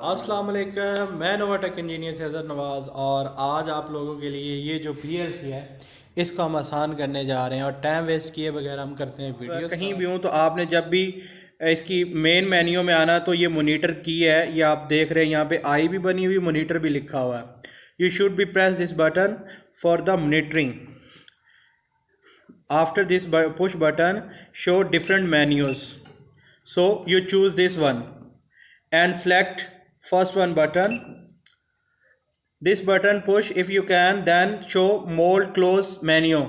अस्सलाम वालेकुम, मैं नोवाटेक इंजीनियर सैयद नवाज़ और आज आप लोगों के लिए ये जो PLC है इसको हम आसान करने जा रहे हैं और टाइम वेस्ट किए बगैर हम करते हैं वीडियो कहीं भी हूँ। तो आपने जब भी इसकी मेन मेन्यू में आना तो ये मोनीटर की है, ये आप देख रहे हैं, यहाँ पे आई भी बनी हुई, मोनीटर भी लिखा हुआ है। You should be press this button for the monitoring. After this push button show different menus, so you choose this one and select first one button. This button push, if you can, then show mold close menu,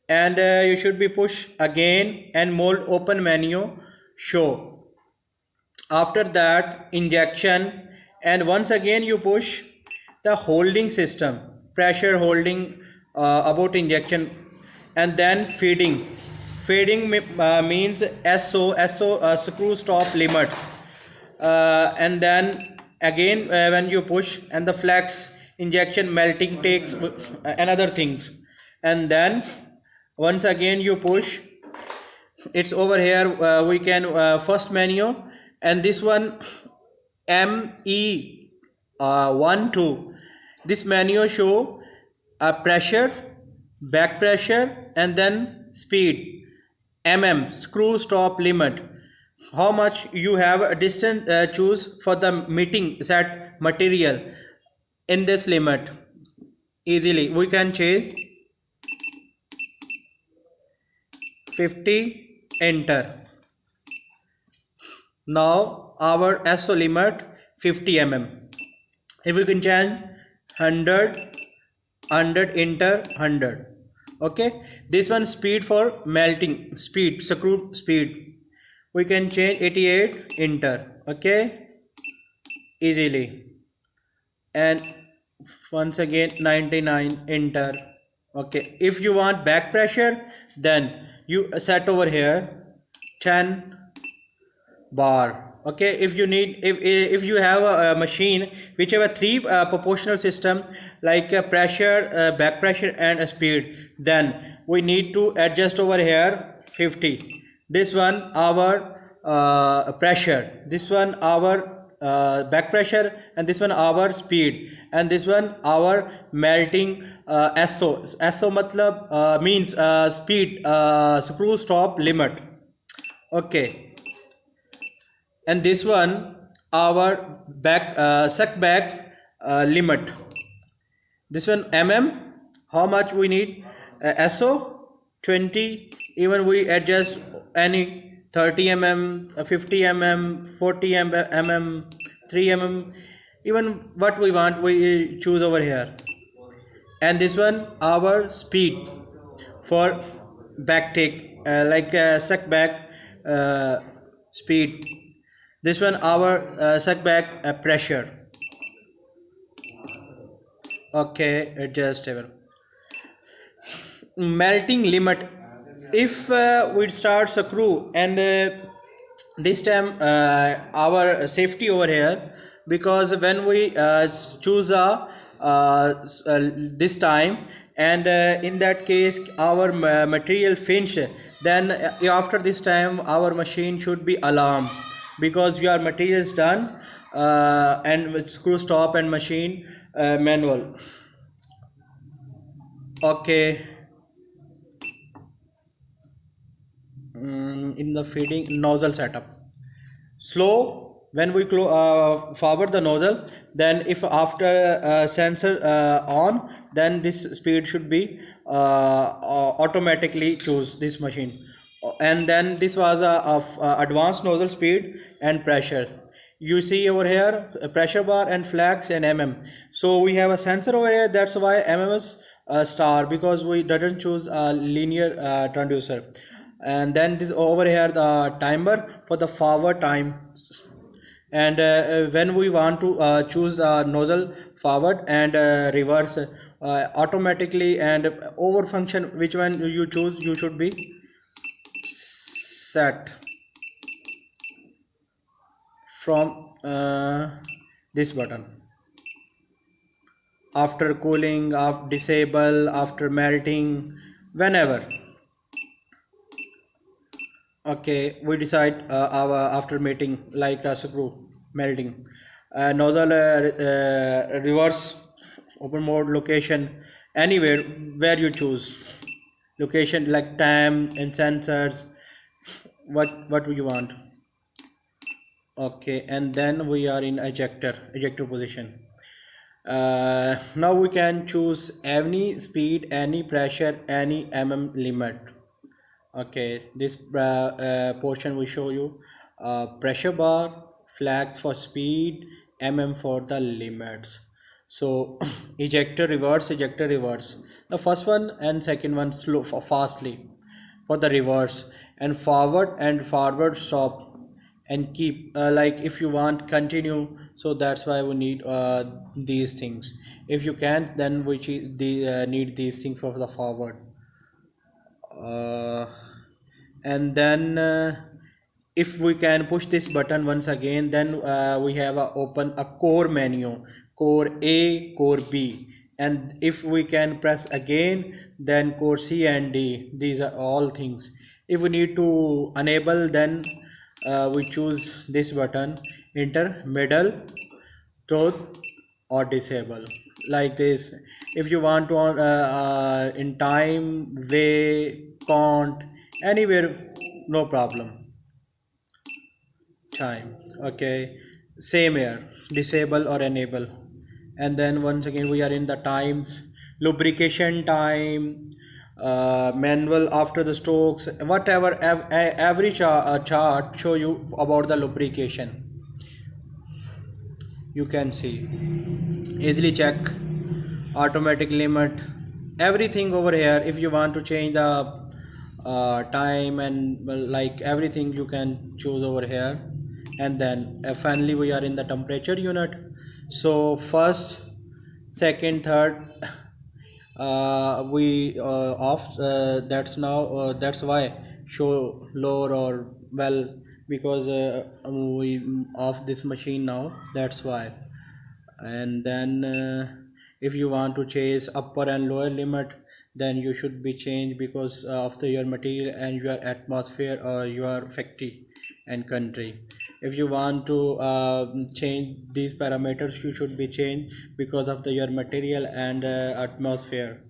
and you should be push again and mold open menu show. After that injection, and once again you push the holding system, pressure holding, about injection, and then feeding means SO screw stop limits, and then again when you push and the flex injection melting takes another things, and then once again you push, it's over here, we can first menu, and this one ME 1 2, this menu show pressure, back pressure, and then speed, screw stop limit, how much you have a distance, choose for the meeting set material in this limit. Easily we can change 50, enter. Now our SO limit 50 if we can change 100, enter 100. Okay, this one speed for melting speed, screw speed, we can change 88, enter. Okay, easily, and once again 99, enter. Okay, if you want back pressure, then you set over here 10 bar. Okay, if you need, if you have a machine which have a three proportional system like pressure, back pressure, and a speed, then we need to adjust over here 50. This one our pressure, this one our back pressure, and this one our speed, and this one our melting SO matlab means speed, screw stop limit. Okay, and this one our back suck back limit, this one how much we need, SO 20, even we adjust any 30 50 40 3 even what we want we choose over here, and this one our speed for back take, like suck back speed, this one our suck back pressure. Okay, adjustable. Melting limit, if we start screw, and this time our safety over here, because when we choose a this time, and in that case our material finish, then after this time our machine should be alarmed because your material is done, and with screw stop and machine manual. Okay, in the feeding nozzle setup, slow when we forward the nozzle, then if after sensor on, then this speed should be automatically choose this machine. And then this was of advanced nozzle speed and pressure, you see over here pressure bar and flex and so we have a sensor over here, that's why is star, because we didn't choose a linear transducer. And then this over here the timer for the forward time, and when we want to choose the nozzle forward and reverse automatically, and over function, which one you choose, you should be set from this button. After cooling, after disable, after melting, whenever. Okay, we decide our after mating like a screw melting. nozzle reverse, open mode, location, anywhere where you choose location, like time and sensors, what you want. Okay, and then we are in ejector position. Now we can choose any speed, any pressure, any limit. Okay, this portion will show you pressure bar, flags for speed, for the limits. So ejector reverse, the first one and second one slow for fastly for the reverse, and forward stop and keep, like if you want continue, so that's why we need these things. If you can't, then we need these things for the forward. uh, and then if we can push this button once again, then we have open a core menu, core A, core B, and if we can press again, then core C and D. These are all things. If we need to enable, then we choose this button, enter middle, truth, or disable, like this. If you want to in time, way, count, anywhere, no problem. Time, okay, same here, disable or enable. And then once again we are in the times, lubrication time, manual after the strokes, whatever. Every chart show you about the lubrication. You can see, easily check, automatic limit, everything over here. If you want to change the time and like everything, you can choose over here. And then finally we are in the temperature unit. So first, second, third, we off, that's why show lower or well, because we off this machine now, that's why. And then if you want to change upper and lower limit, then you should be changed because of your material and your atmosphere or your factory and country. If you want to change these parameters, you should be changed because of your material and atmosphere.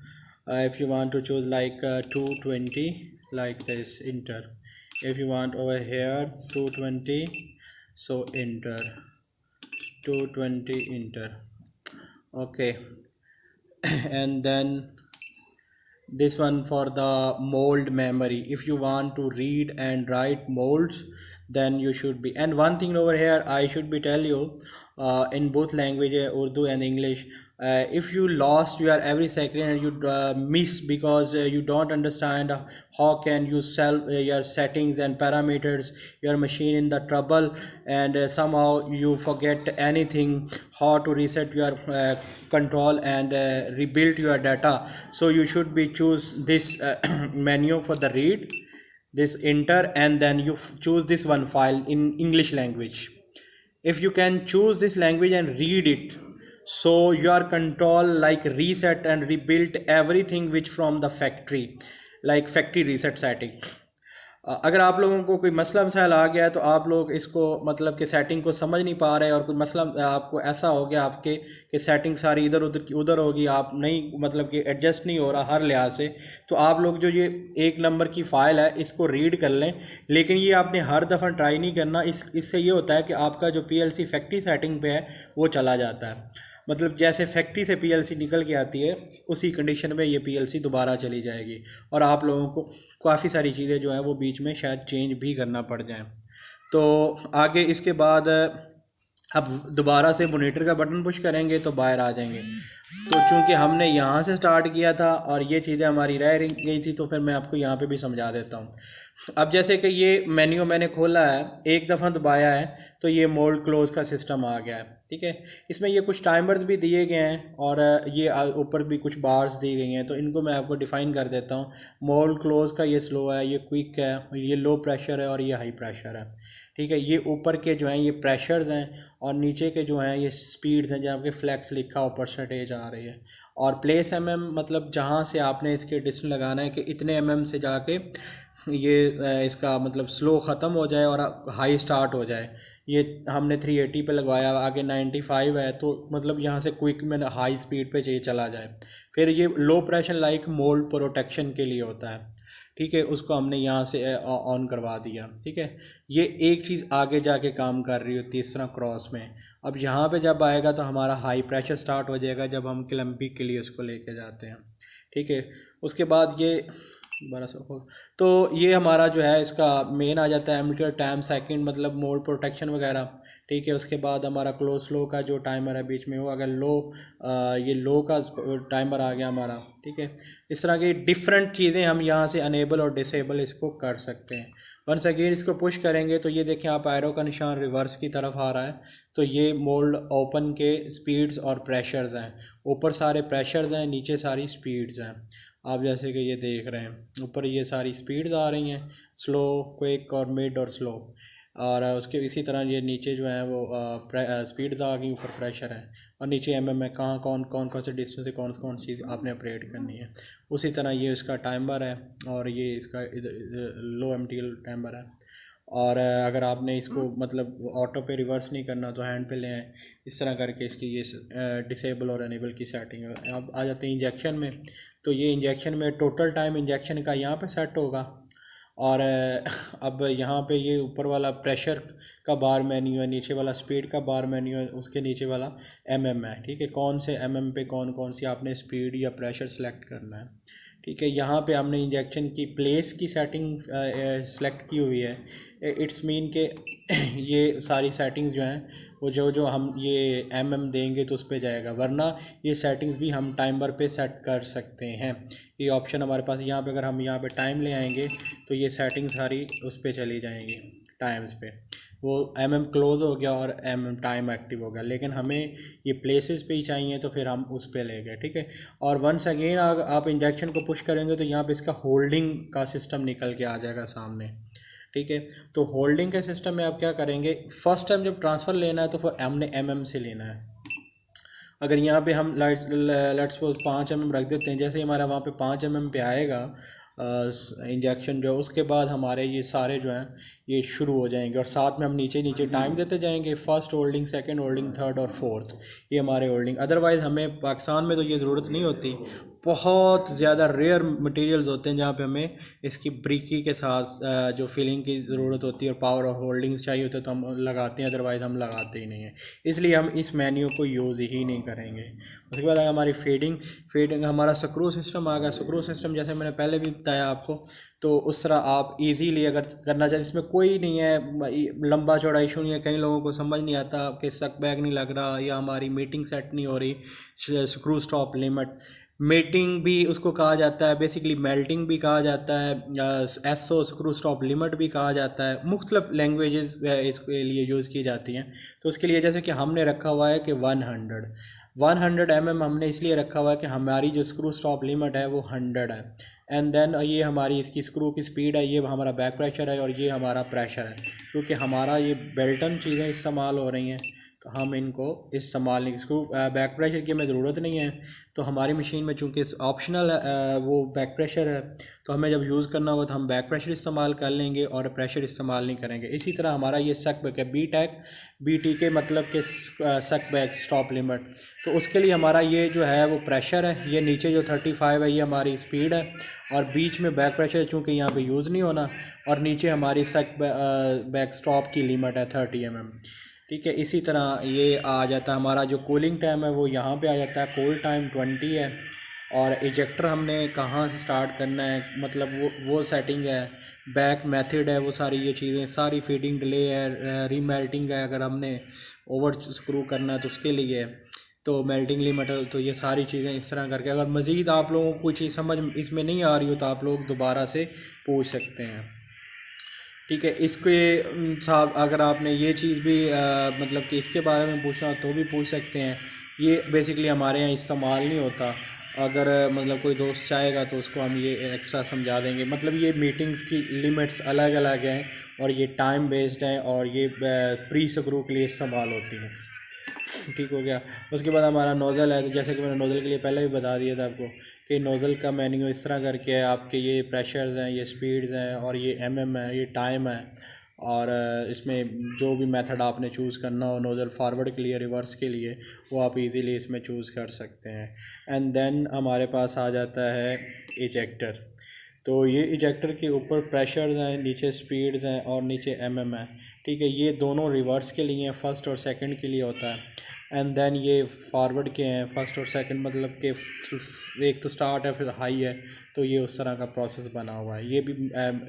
If you want to choose like 220, like this, enter. If you want over here 220, so enter, 220, enter. Okay. And then this one for the mold memory. If you want to read and write molds, then you should be. And one thing over here I should be tell you, in both languages, Urdu and English, if you lost your every second and you miss because you don't understand how can you sell your settings and parameters, your machine in the trouble, and somehow you forget anything, how to reset your control and rebuild your data, so you should be choose this menu for the read, this enter, and then you choose this one file in English language. If you can choose this language and read it, so your control like reset and rebuild everything which from the factory, like factory reset setting. अगर आप लोगों को कोई मसला मसाइल आ गया है तो आप लोग इसको मतलब कि सेटिंग को समझ नहीं पा रहे, और कोई मसला आपको ऐसा हो गया आपके कि सेटिंग सारी इधर उधर की उधर होगी, आप नहीं मतलब कि एडजस्ट नहीं हो रहा हर लिहाज से, तो आप लोग जो ये 1 नंबर की फ़ाइल है इसको रीड कर लें। लेकिन ये आपने हर दफ़ा ट्राई नहीं करना, इससे ये होता है कि आपका जो PLC फैक्ट्री सेटिंग पे है वो चला जाता है। मतलब जैसे फैक्ट्री से PLC निकल के आती है उसी कंडीशन में ये PLC दोबारा चली जाएगी, और आप लोगों को काफ़ी सारी चीज़ें जो हैं वो बीच में शायद चेंज भी करना पड़ जाए। तो आगे इसके बाद अब दोबारा से मॉनिटर का बटन पुश करेंगे तो बाहर आ जाएंगे। तो चूंकि हमने यहाँ से स्टार्ट किया था और ये चीज़ें हमारी रह गई थी, तो फिर मैं आपको यहाँ पे भी समझा देता हूँ। अब जैसे कि ये मेन्यू मैंने खोला है, एक दफ़ा दबाया है तो ये मोल्ड क्लोज का सिस्टम आ गया है, ठीक है। इसमें ये कुछ टाइमर्स भी दिए गए हैं और ये ऊपर भी कुछ बार्स दी गई हैं, तो इनको मैं आपको डिफ़ाइन कर देता हूँ। मोल्ड क्लोज का ये स्लो है, ये क्विक है, ये लो प्रेशर है और ये हाई प्रेशर है, ठीक है। ये ऊपर के जो हैं ये प्रेशर्स हैं और नीचे के जो हैं ये स्पीड्स हैं, जहाँ पे फ्लैक्स लिखा हो परसेंटेज आ रही है। और प्लेस मतलब जहाँ से आपने इसके डिस्टेंस लगाना है कि इतने से जाके ये इसका मतलब स्लो ख़त्म हो जाए और हाई स्टार्ट हो जाए, ये हमने 380 पे लगवाया, आगे 95 है, तो मतलब यहाँ से क्विक में हाई स्पीड पे चाहिए चला जाए। फिर ये low pressure like mould protection के लिए होता है, ठीक है, उसको हमने यहाँ से ऑन करवा दिया, ठीक है। ये एक चीज़ आगे जाके काम कर रही होती है इस तरह क्रॉस में। अब यहाँ पे जब आएगा तो हमारा हाई प्रेशर स्टार्ट हो जाएगा जब हम क्लम्पिंग के लिए उसको लेके जाते हैं, ठीक है। उसके बाद ये 1200 तो ये हमारा जो है इसका मेन आ जाता है एमीटर टाइम सेकंड, मतलब मोड प्रोटेक्शन वगैरह, ठीक है। उसके बाद हमारा क्लोज स्लो का जो टाइमर है बीच में वो अगर लो ये लो का टाइमर आ गया हमारा, ठीक है। इस तरह की डिफरेंट चीज़ें हम यहाँ से अनेबल और डिसेबल इसको कर सकते हैं। वंस अगेन इसको पुश करेंगे तो ये देखें आप एरो का निशान रिवर्स की तरफ आ रहा है, तो ये मोल्ड ओपन के स्पीड्स और प्रेशर्स हैं। ऊपर सारे प्रेशर्स हैं, नीचे सारी स्पीड्स हैं। आप जैसे कि ये देख रहे हैं ऊपर ये सारी स्पीड्स आ रही हैं, स्लो, क्विक और मिड और स्लो, और उसके इसी तरह ये नीचे जो है वो स्पीड्स आ गई, ऊपर प्रेशर है, और नीचे एमएम है, कहाँ कौन कौन से डिस्टेंस से कौन कौन चीज़ आपने ऑपरेट करनी है। उसी तरह ये इसका टाइमर है, और ये इसका इधर लो एमटीएल टाइमर है। और अगर आपने इसको मतलब ऑटो पे रिवर्स नहीं करना तो हैंड पे ले आए, इस तरह करके इसकी ये डिसेबल और अनेबल की सेटिंग है। अब आ जाते हैं इंजेक्शन में, तो ये इंजेक्शन में टोटल टाइम इंजेक्शन का यहाँ पे सेट होगा, और अब यहाँ पे ये ऊपर वाला प्रेशर का बार मेन्यू है, नीचे वाला स्पीड का बार मेन्यू है, उसके नीचे वाला एमएम है, ठीक है। कौन से एमएम पे कौन कौन सी आपने स्पीड या प्रेशर सेलेक्ट करना है, ठीक है। यहाँ पे हमने इंजेक्शन की प्लेस की सेटिंग सेलेक्ट की हुई है। इट्स मीन के ये सारी सेटिंग्स जो हैं वो जो हम ये एमएम देंगे तो उस पर जाएगा, वरना ये सेटिंग्स भी हम टाइमर पे सेट कर सकते हैं। ये ऑप्शन हमारे पास यहाँ पे, अगर हम यहाँ पे टाइम ले आएंगे तो ये सेटिंग सारी उस पर चली जाएंगी टाइम्स पे, वो एमएम क्लोज हो गया और एमएम टाइम एक्टिव हो गया। लेकिन हमें ये प्लेसेस पे ही चाहिए तो फिर हम उस पे ले गए, ठीक है। और वंस अगेन आप इंजेक्शन को पुश करेंगे तो यहाँ पे इसका होल्डिंग का सिस्टम निकल के आ जाएगा सामने, ठीक है। तो होल्डिंग के सिस्टम में आप क्या करेंगे, फर्स्ट टाइम जब ट्रांसफ़र लेना है तो फिर हमने एमएम से लेना है। अगर यहाँ पे हम लेट्स सपोज 5 mm रख देते हैं, जैसे ही हमारा वहाँ पे 5 mm पे आएगा इंजेक्शन जो, उसके बाद हमारे ये सारे जो हैं ये शुरू हो जाएंगे, और साथ में हम नीचे नीचे टाइम देते जाएंगे, first holding, second holding, third और फोर्थ, ये हमारे होल्डिंग। अदरवाइज़ हमें पाकिस्तान में तो ये ज़रूरत नहीं होती, बहुत ज़्यादा रेयर मटेरियल्स होते हैं जहाँ पे हमें इसकी ब्रिकी के साथ जो फिलिंग की ज़रूरत होती है और पावर और होल्डिंग्स चाहिए होते हैं तो हम लगाते हैं, अदरवाइज़ हम लगाते ही नहीं हैं। इसलिए हम इस मेन्यू को यूज़ ही नहीं करेंगे। उसके बाद हमारी फीडिंग हमारा स्क्रू सिस्टम आ गया। स्क्रू सिस्टम जैसे मैंने पहले भी बताया आपको, तो उस तरह आप इजीली अगर करना चाहें, इसमें कोई नहीं है लंबा चौड़ा इशू नहीं है। कई लोगों को समझ नहीं आता कि सक बैग नहीं लग रहा या हमारी मीटिंग सेट नहीं हो रही, स्क्रू स्टॉप लिमिट मेटिंग भी उसको कहा जाता है, बेसिकली मेल्टिंग भी कहा जाता है, एसओ स्क्रू स्टॉप लिमिट भी कहा जाता है, मुख्तलिफ लैंग्वेजेस इसके लिए यूज़ की जाती हैं। तो उसके लिए जैसे कि हमने रखा हुआ है कि 100 mm हमने इसलिए रखा हुआ है कि हमारी जो स्क्रू स्टॉप लिमिट है वो 100 है। एंड देन ये हमारी इसकी स्क्रू की स्पीड है, ये हमारा बैक प्रेशर है, और ये हमारा प्रेशर है। क्योंकि हमारा ये बेल्टन चीज़ें इस्तेमाल हो रही हैं तो हम इनको इस्तेमाल नहीं, स्क्रू बैक प्रेशर की हमें ज़रूरत नहीं है। तो हमारी मशीन में चूँकि ऑप्शनल वो बैक प्रेशर है, तो हमें जब यूज़ करना हो तो हम बैक प्रेशर इस्तेमाल कर लेंगे और प्रेशर इस्तेमाल नहीं करेंगे। इसी तरह हमारा ये सक बैक है, बी टी के मतलब कि सक बैक स्टॉप लिमिट, तो उसके लिए हमारा ये जो है वो प्रेशर है, ये नीचे जो 35 है ये हमारी स्पीड है, और बीच में बैक प्रेशर चूँकि यहाँ पे यूज़ नहीं होना, और नीचे हमारी सक बैक स्टॉप की लिमिट है 30 mm, ठीक है। इसी तरह ये आ जाता है हमारा जो कूलिंग टाइम है वो यहाँ पे आ जाता है, कूल टाइम 20 है। और इजेक्टर हमने कहाँ से स्टार्ट करना है, मतलब वो सेटिंग है, बैक मेथड है, वो सारी ये चीज़ें सारी फीडिंग डिले है, रीमेल्टिंग है, अगर हमने ओवर स्क्रू करना है तो उसके लिए, तो मेल्टिंग लिमिट, तो ये सारी चीज़ें इस तरह करके। अगर मज़ीद आप लोगों को कोई चीज़ समझ इसमें नहीं आ रही हो तो आप लोग दोबारा से पूछ सकते हैं, ठीक है। इसके साहब अगर आपने ये चीज़ भी मतलब कि इसके बारे में पूछना तो भी पूछ सकते हैं। ये बेसिकली हमारे यहाँ इस्तेमाल नहीं होता, अगर मतलब कोई दोस्त चाहेगा तो उसको हम ये एक्स्ट्रा समझा देंगे। मतलब ये मीटिंग्स की लिमिट्स अलग अलग हैं और ये टाइम बेस्ड हैं और ये प्री स्क्रू के लिए इस्तेमाल होती हैं, ठीक हो गया। उसके बाद हमारा नोज़ल है, तो जैसे कि मैंने नोज़ल के लिए पहले भी बता दिया था आपको कि नोज़ल का मेन्यू इस तरह करके है, आपके ये प्रेशर्स हैं, ये स्पीड्स हैं, और ये एमएम है, ये टाइम है, और इसमें जो भी मेथड आपने चूज़ करना हो नोज़ल फारवर्ड के लिए, रिवर्स के लिए, वो आप इजीली इसमें चूज़ कर सकते हैं। एंड देन हमारे पास आ जाता है इजेक्टर। तो ये इजेक्टर के ऊपर प्रेशर्स हैं, नीचे स्पीड्स हैं और नीचे एमएम है, ठीक है। ये दोनों रिवर्स के लिए हैं, फर्स्ट और सेकंड के लिए होता है। एंड देन ये फॉरवर्ड के हैं, फर्स्ट और सेकंड, मतलब कि एक तो स्टार्ट है फिर हाई है, तो ये उस तरह का प्रोसेस बना हुआ है। ये भी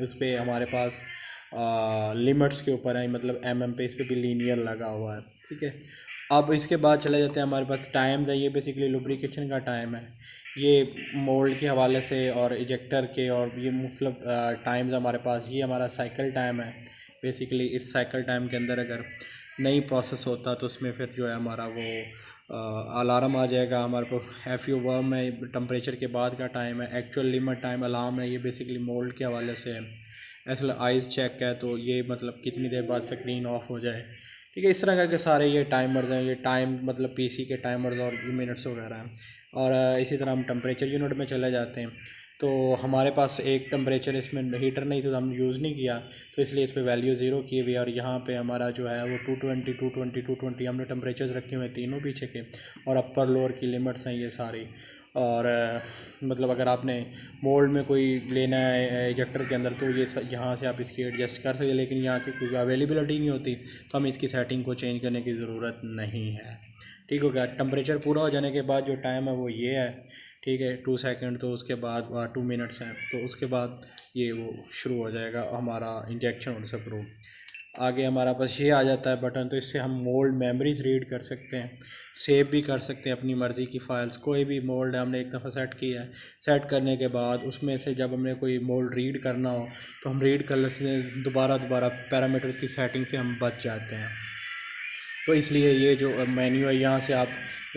इस पर हमारे पास लिमिट्स के ऊपर है, मतलब एमएम पे इस पर भी लीनियर लगा हुआ है, ठीक है। अब इसके बाद चले जाते हैं, हमारे पास टाइम्स है। ये बेसिकली लुब्रिकेशन का टाइम है, ये मोल्ड के हवाले से और इजेक्टर के, और ये मतलब टाइम्स हमारे पास। ये हमारा साइकिल टाइम है। बेसिकली इस साइकिल टाइम के अंदर अगर नई प्रोसेस होता तो उसमें फिर जो है हमारा वो अलार्म आ जाएगा हमारे को। FU वर्म है, टेम्परेचर के बाद का टाइम है। एक्चुअल लिमिट टाइम अलार्म है, ये बेसिकली मोल्ड के हवाले से है। ऐसा आइस चेक है, तो ये मतलब कितनी देर बाद स्क्रीन ऑफ हो जाए, ठीक है। इस तरह करके सारे ये टाइमर्स हैं। ये टाइम मतलब PC के टाइमर्स और मिनट्स वगैरह हैं। और इसी तरह हम टेम्परेचर यूनिट में चले जाते हैं। तो हमारे पास एक टेम्परेचर, इसमें हीटर नहीं तो हम यूज़ नहीं किया, तो इसलिए इस पे वैल्यू 0 की हुई। और यहाँ पे हमारा जो है वो 220 हमने टेम्परेचर्स रखे हुए हैं तीनों पीछे के, और अपर लोअर की लिमिट्स हैं ये सारी। और मतलब अगर आपने मोल्ड में कोई लेना है इजेक्टर के अंदर, तो ये यहाँ से आप इसकी एडजस्ट कर सकते हैं, लेकिन यहाँ की क्योंकि अवेलेबिलिटी नहीं होती, तो हमें इसकी सेटिंग को चेंज करने की ज़रूरत नहीं है, ठीक हो गया। टेम्परेचर पूरा हो जाने के बाद जो टाइम है वो ये है, ठीक है, 2 सेकंड। तो उसके बाद 2 मिनट्स हैं, तो उसके बाद ये वो शुरू हो जाएगा हमारा इंजेक्शन और स्क्रू। आगे हमारा पास ये आ जाता है बटन, तो इससे हम मोल्ड मेमोरीज रीड कर सकते हैं, सेव भी कर सकते हैं अपनी मर्ज़ी की फ़ाइल्स। कोई भी मोल्ड हमने एक दफ़ा सेट किया है, सेट करने के बाद उसमें से जब हमने कोई मोल्ड रीड करना हो तो हम रीड कर लेते हैं, दोबारा पैरामीटर्स की सेटिंग से हम बच जाते हैं। तो इसलिए ये जो मेन्यू है, यहाँ से आप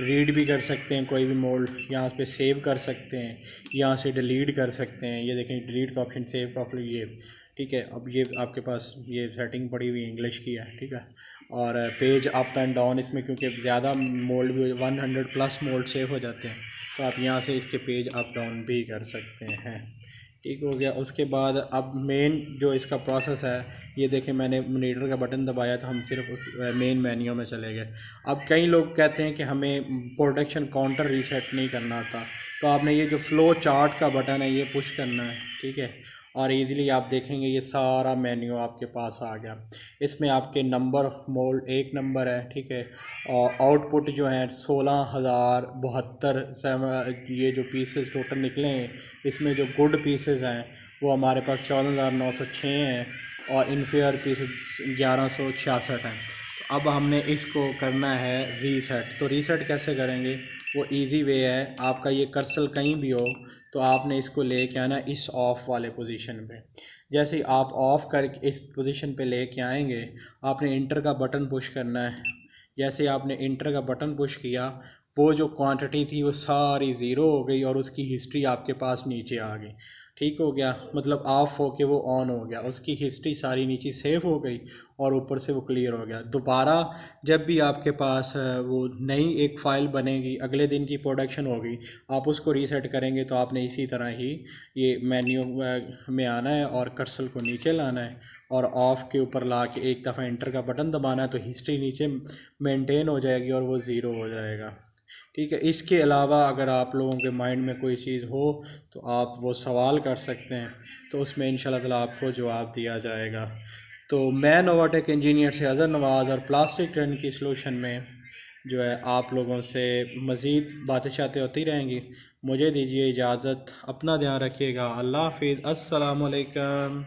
रीड भी कर सकते हैं कोई भी मोल्ड, यहाँ पे सेव कर सकते हैं, यहाँ से डिलीट कर सकते हैं। ये देखें डिलीट का ऑप्शन, सेव का ऑप्शन, ये ठीक है। अब ये आपके पास ये सेटिंग पड़ी हुई इंग्लिश की है, ठीक है। और पेज अप एंड डाउन, इसमें क्योंकि ज़्यादा मोल्ड भी 100+ मोल्ड सेव हो जाते हैं, तो आप यहाँ से इसके पेज अप डाउन भी कर सकते हैं, ठीक हो गया। उसके बाद अब मेन जो इसका प्रोसेस है, ये देखें मैंने मॉनिटर का बटन दबाया तो हम सिर्फ उस मेन मेन्यू में चले गए। अब कई लोग कहते हैं कि हमें प्रोडक्शन काउंटर रीसेट नहीं करना था, तो आपने ये जो फ्लो चार्ट का बटन है ये पुश करना है, ठीक है। और इजीली आप देखेंगे ये सारा मेन्यू आपके पास आ गया। इसमें आपके नंबर मोल्ड 1 नंबर है, ठीक है। और आउटपुट जो है 16,072 ये जो पीसेस टोटल निकले हैं, इसमें जो गुड पीसेस हैं वो हमारे पास 14,906 हैं, और इनफेयर पीसेस 1166 हैं। तो अब हमने इसको करना है रीसेट। तो रीसेट कैसे करेंगे, वो इजी वे है। आपका ये कर्सर कहीं भी हो तो आपने इसको लेके आना इस ऑफ़ वाले पोजीशन पे। जैसे ही आप ऑफ़ कर इस पोजीशन पे लेके आएंगे, आपने इंटर का बटन पुश करना है। जैसे ही आपने इंटर का बटन पुश किया, वो जो क्वांटिटी थी वो सारी ज़ीरो हो गई और उसकी हिस्ट्री आपके पास नीचे आ गई, ठीक हो गया। मतलब ऑफ़ हो के वो ऑन हो गया, उसकी हिस्ट्री सारी नीचे सेव हो गई और ऊपर से वो क्लियर हो गया। दोबारा जब भी आपके पास वो नई एक फ़ाइल बनेगी, अगले दिन की प्रोडक्शन होगी, आप उसको रीसेट करेंगे, तो आपने इसी तरह ही ये मेन्यू में आना है और कर्सर को नीचे लाना है और ऑफ़ के ऊपर ला के एक दफ़ा इंटर का बटन दबाना है, तो हिस्ट्री नीचे मेंटेन हो जाएगी और वो ज़ीरो हो जाएगा, ठीक है। इसके अलावा अगर आप लोगों के माइंड में कोई चीज़ हो तो आप वो सवाल कर सकते हैं, तो उसमें इंशाल्लाह ताला आपको जवाब दिया जाएगा। तो मैं नोवाटेक इंजीनियर से अज़हर नवाज़ और प्लास्टिक टर्नकी सॉल्यूशन में जो है आप लोगों से मज़ीद बातें शातें होती रहेंगी। मुझे दीजिए इजाज़त, अपना ध्यान रखिएगा। अल्लाह हाफ़िज़, अस्सलामु अलैकुम।